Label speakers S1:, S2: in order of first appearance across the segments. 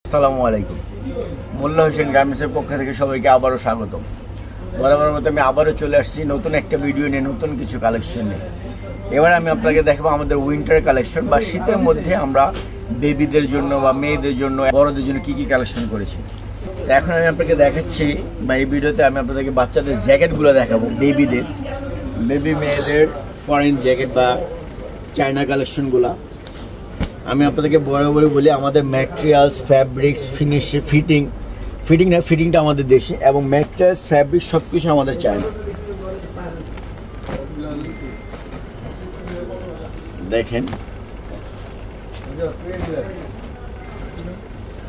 S1: আসসালামু আলাইকুম। মোল্লা হোসেন গার্মেন্টসের পক্ষ থেকে সবাইকে আবারও স্বাগতম। বরাবর মতো আমি আবারও চলে আসছি নতুন একটা ভিডিও নিয়ে, নতুন কিছু কালেকশন নিয়ে। এবার আমি আপনাকে দেখাবো আমাদের উইন্টার কালেকশন বা শীতের মধ্যে আমরা বেবিদের জন্য বা মেয়েদের জন্য, বড়দের জন্য কী কী কালেকশন করেছি। তো এখন আমি আপনাকে দেখাচ্ছি বা এই ভিডিওতে আমি আপনাদেরকে বাচ্চাদের জ্যাকেটগুলো দেখাবো, বেবি মেয়েদের ফরেন জ্যাকেট বা চায়না কালেকশনগুলো। আমি আপনাদেরকে বরাবরই বলি আমাদের ম্যাটেরিয়ালস, ফ্যাব্রিক্স, ফিটিংটা আমাদের দেশে, এবং ম্যাটেরিয়ালস, ফ্যাব্রিক সব কিছু আমাদের চায়। দেখেন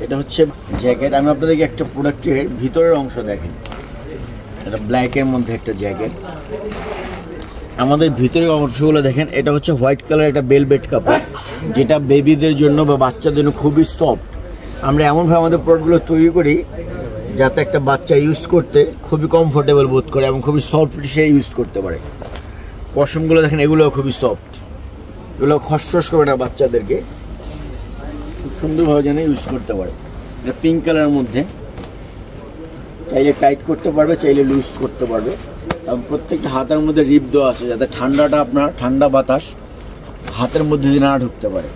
S1: এটা হচ্ছে জ্যাকেট। আমি আপনাদেরকে একটা প্রোডাক্টের ভিতরের অংশ দেখেন, এটা ব্ল্যাকের মধ্যে একটা জ্যাকেট। আমাদের ভিতরের অংশগুলো দেখেন, এটা হচ্ছে হোয়াইট কালার, এটা বেলভেট কাপড়, যেটা বেবিদের জন্য বা বাচ্চাদের জন্য খুবই সফট। আমরা এমনভাবে আমাদের প্রোডাক্টগুলো তৈরি করি যাতে একটা বাচ্চা ইউজ করতে খুবই কমফোর্টেবল বোধ করে এবং খুবই সফট সে ইউজ করতে পারে। পশমগুলো দেখেন, এগুলোও খুবই সফট, এগুলো খসখস করে না, বাচ্চাদেরকে খুব সুন্দরভাবে যেন ইউজ করতে পারে। এটা পিঙ্ক কালারের মধ্যে, চাইলে টাইট করতে পারবে, চাইলে লুজ করতে পারবে, এবং প্রত্যেকটা হাতের মধ্যে রিপ দেওয়া আছে যাতে ঠান্ডা বাতাস হাতের মধ্যে দিয়ে না ঢুকতে পারে।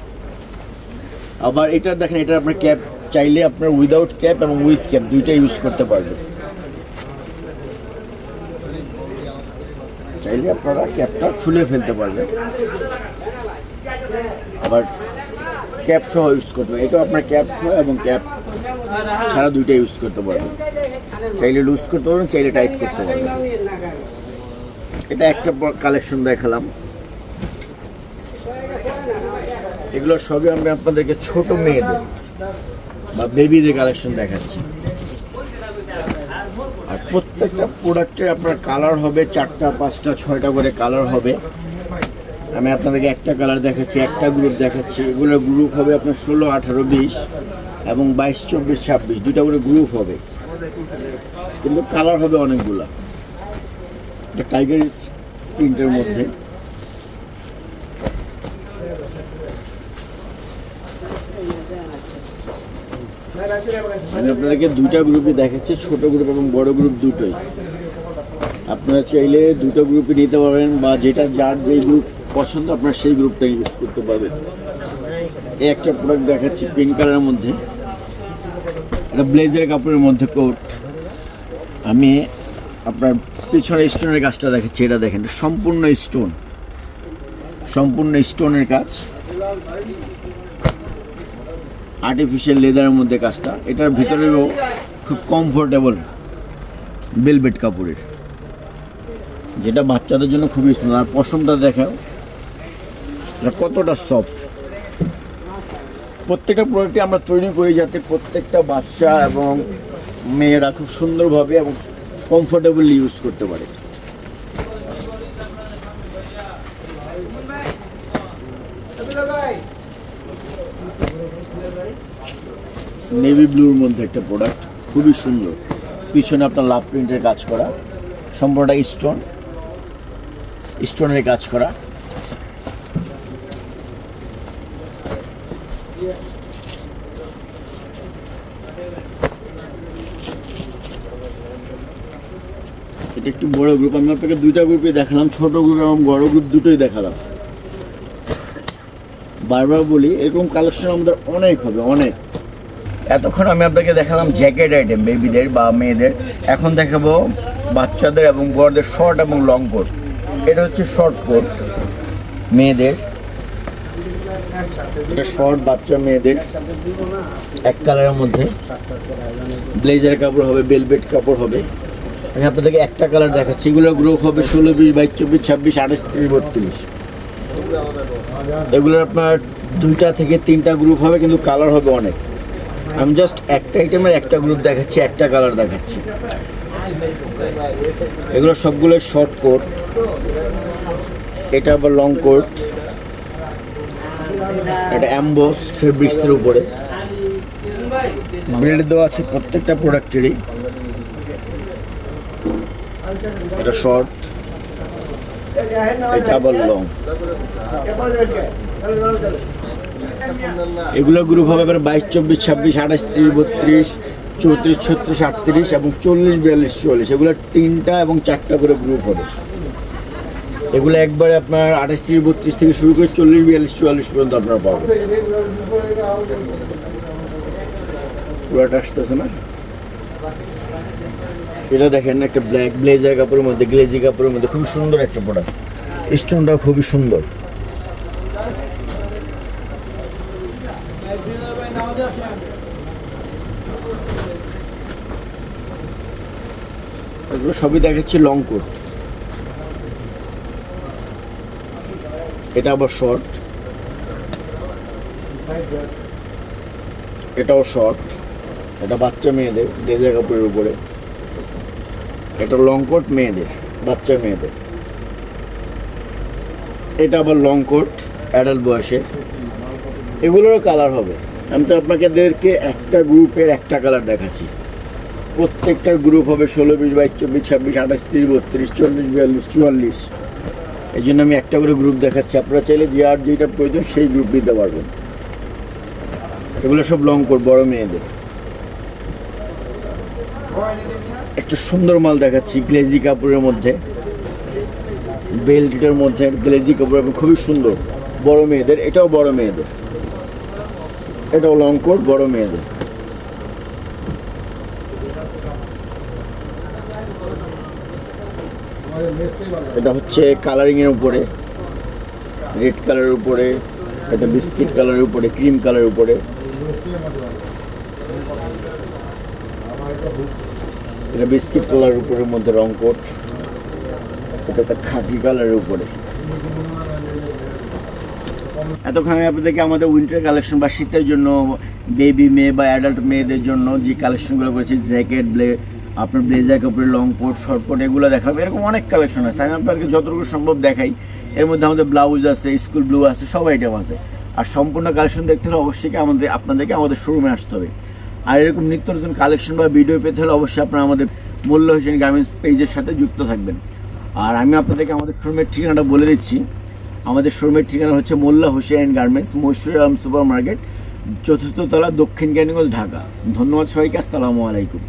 S1: আবার এটা দেখেন, এটা আপনার ক্যাপ, চাইলে আপনার উইদাউট ক্যাপ এবং উইথ ক্যাপ দুইটা ইউজ করতে পারবে। চাইলে আপনারা ক্যাপটা খুলে ফেলতে পারবেন, আবার ক্যাপ সহ ইউজ করতে পারবেন। এটা আপনার ক্যাপ সহ এবং ক্যাপ ছাড়া দুইটা ইউজ করতে পারবেন। চাইলে লুজ করতে পারবেন, চাইলে টাইট করতে পারবেন। এটা একটা কালেকশন দেখালাম। এগুলো সবই আমি আপনাদেরকে ছোট মেয়েদের বা বেবিদের কালেকশন দেখাচ্ছি। আর প্রত্যেকটা প্রোডাক্টের আপনার কালার হবে 4টা 5টা 6টা করে কালার হবে। আমি আপনাদেরকে একটা কালার দেখাচ্ছি, একটা গ্রুপ দেখাচ্ছি। এগুলোর গ্রুপ হবে আপনার 16, 18, 20 এবং 22, 24, 26 দুইটা করে গ্রুপ হবে, কিন্তু কালার হবে অনেকগুলা। এটা টাইগার প্রিন্টের মধ্যে। আমি আপনাদেরকে দুইটা গ্রুপই দেখাচ্ছি, ছোট গ্রুপ এবং বড় গ্রুপ দুটোই। আপনারা চাইলে দুটো গ্রুপই নিতে পারবেন, বা যার যেই গ্রুপ পছন্দ আপনারা সেই গ্রুপটা ইউজ করতে পারবেন। এই একটা প্রোডাক্ট দেখাচ্ছি পিঙ্ক কালারের মধ্যে, এটা ব্লেজার কাপড়ের মধ্যে কোট। আমি আপনার পিছনে স্টোনের কাজটা দেখাচ্ছি, এটা দেখেন সম্পূর্ণ স্টোনের কাজ, আর্টিফিশিয়াল লেদারের মধ্যে কাজটা। এটার ভিতরেও খুব কমফোর্টেবল বেলভেট কাপড়ের, যেটা বাচ্চাদের জন্য খুবই সুন্দর। আর পশমটা দেখাও এটা কতটা সফট। প্রত্যেকটা প্রোডাক্টে আমরা তৈরি করি যাতে প্রত্যেকটা বাচ্চা এবং মেয়েরা খুব সুন্দরভাবে এবং কমফোর্টেবলি ইউজ করতে পারে। নেভি ব্লুর মধ্যে একটা প্রোডাক্ট, খুবই সুন্দর। পিছনে আপনার লাভ প্রিন্টের কাজ করা, সম্পূর্ণটা স্টোনের কাজ করা। এটা একটু বড় গ্রুপ। আমি আপনাকে দুইটা গ্রুপে দেখালাম, ছোট গ্রুপ এবং বড় গ্রুপ দুটোই দেখালাম। বারবার বলি এরকম কালেকশন আমাদের অনেক হবে, অনেক। এতক্ষণ আমি আপনাকে দেখালাম জ্যাকেট আইটেম বেবিদের বা মেয়েদের। এখন দেখাবো বাচ্চাদের এবং বড়দের শর্ট এবং লং কোট। এটা হচ্ছে শর্ট কোট মেয়েদের, এটা শর্ট বাচ্চা মেয়েদের এক কালারের মধ্যে। ব্লেজার কাপড় হবে, বেলভেট কাপড় হবে। আমি আপনাদেরকে একটা কালার দেখাচ্ছি। এগুলোর গ্রুপ হবে 16, 20, 22, 24, 26, 28, 30, 32। এগুলোর আপনার 2টা থেকে 3টা গ্রুপ হবে, কিন্তু কালার হবে অনেক। আমি জাস্ট একটা আইটেমের একটা গ্রুপ দেখাচ্ছি, একটা কালার দেখাচ্ছি। এগুলো সবগুলো শর্ট কোট, এটা আবার লং কোট। এটা অ্যাম্বোস ফেব্রিক্সের উপরে বেল্ট দেওয়া আছে প্রত্যেকটা প্রোডাক্টেরই। এটা শর্ট, এটা আবার লং। এগুলো গ্রুপ হবে এবার 22, 24, 26, 28, 30, 32, 34, 36, 38 এবং 40, 42, 44 এগুলো 3টা এবং 4টা করে গ্রুপ হবে। এগুলো একবারে আপনার 28, 30, 32 থেকে শুরু করে 40, 42, 44 পর্যন্ত আপনারা পাবেন। পুরাটা আসতেছে না। এটা দেখেন একটা ব্ল্যাক ব্লেজার কাপড়ের মধ্যে, গ্লেজি কাপড়ের মধ্যে খুবই সুন্দর একটা প্রোডাক্ট। স্টোনটা খুবই সুন্দর। এগুলো সবই দেখাচ্ছি লং কোট। এটা আবার শর্ট, এটাও শর্ট, এটা বাচ্চা মেয়েদের গ্লেজার কাপড়ের উপরে। এটা লং কোট মেয়েদের, বাচ্চা মেয়েদের। এটা আবার লং কোট অ্যাডাল্ট বয়সের। এগুলোরও কালার হবে। আমি তো আপনাদেরকে একটা গ্রুপের একটা কালার দেখাচ্ছি। প্রত্যেকটার গ্রুপ হবে 16, 20, 22, 24, 26, 28, 30, 32, 40, 42, 44। এই জন্য আমি একটা করে গ্রুপ দেখাচ্ছি। আপনারা চাইলে যে আর যেটা প্রয়োজন সেই গ্রুপ দিতে পারবেন। এগুলো সব লং কোট বড় মেয়েদের। একটা সুন্দর মাল দেখাচ্ছি গ্লেজি কাপড়ের মধ্যে, বেল্টের মধ্যে গ্লেজি কাপড় এবং খুবই সুন্দর বড় মেয়েদের। এটাও বড় মেয়েদের, এটাও লং কোট বড় মেয়েদের। এটা হচ্ছে কালারিং এর উপরে, রেড কালারের উপরে, এটা বিস্কিট কালারের উপরে, ক্রিম কালারের উপরে। এটা বিস্কিট কালারের উপরের মধ্যে রং কোট। এটা একটা খাকি কালারের উপরে। এতক্ষণ আমি আপনাদেরকে আমাদের উইন্টার কালেকশন বা শীতের জন্য বেবি মেয়ে বা অ্যাডাল্ট মেয়েদের জন্য যে কালেকশনগুলো করেছি, জ্যাকেট, আপনার ব্লেজার কাপড়ের লং কোট, শর্ট কোট, এগুলো দেখাবো। এরকম অনেক কালেকশন আছে, আমি আপনাদেরকে যতটুকু সম্ভব দেখাই। এর মধ্যে আমাদের ব্লাউজ আছে, স্কুল ব্লু আছে, সব আইটেম আছে। আর সম্পূর্ণ কালেকশন দেখতে হলে অবশ্যই আপনাদেরকে আমাদের শোরুমে আসতে হবে। আর এরকম নিত্য নতুন কালেকশন বা ভিডিও পেতে হলে অবশ্যই আপনারা আমাদের মোল্লা হোসেন গার্মেন্টস পেজের সাথে যুক্ত থাকবেন। আর আমি আপনাদেরকে আমাদের শোরুমের ঠিকানাটা বলে দিচ্ছি। আমাদের শোরুমের ঠিকানা হচ্ছে Molla Hossain garments, Mashrur Alam super market, 4th তলা, দক্ষিণ ক্যানিগঞ্জ, ঢাকা। ধন্যবাদ সবাইকে। আসসালামু আলাইকুম।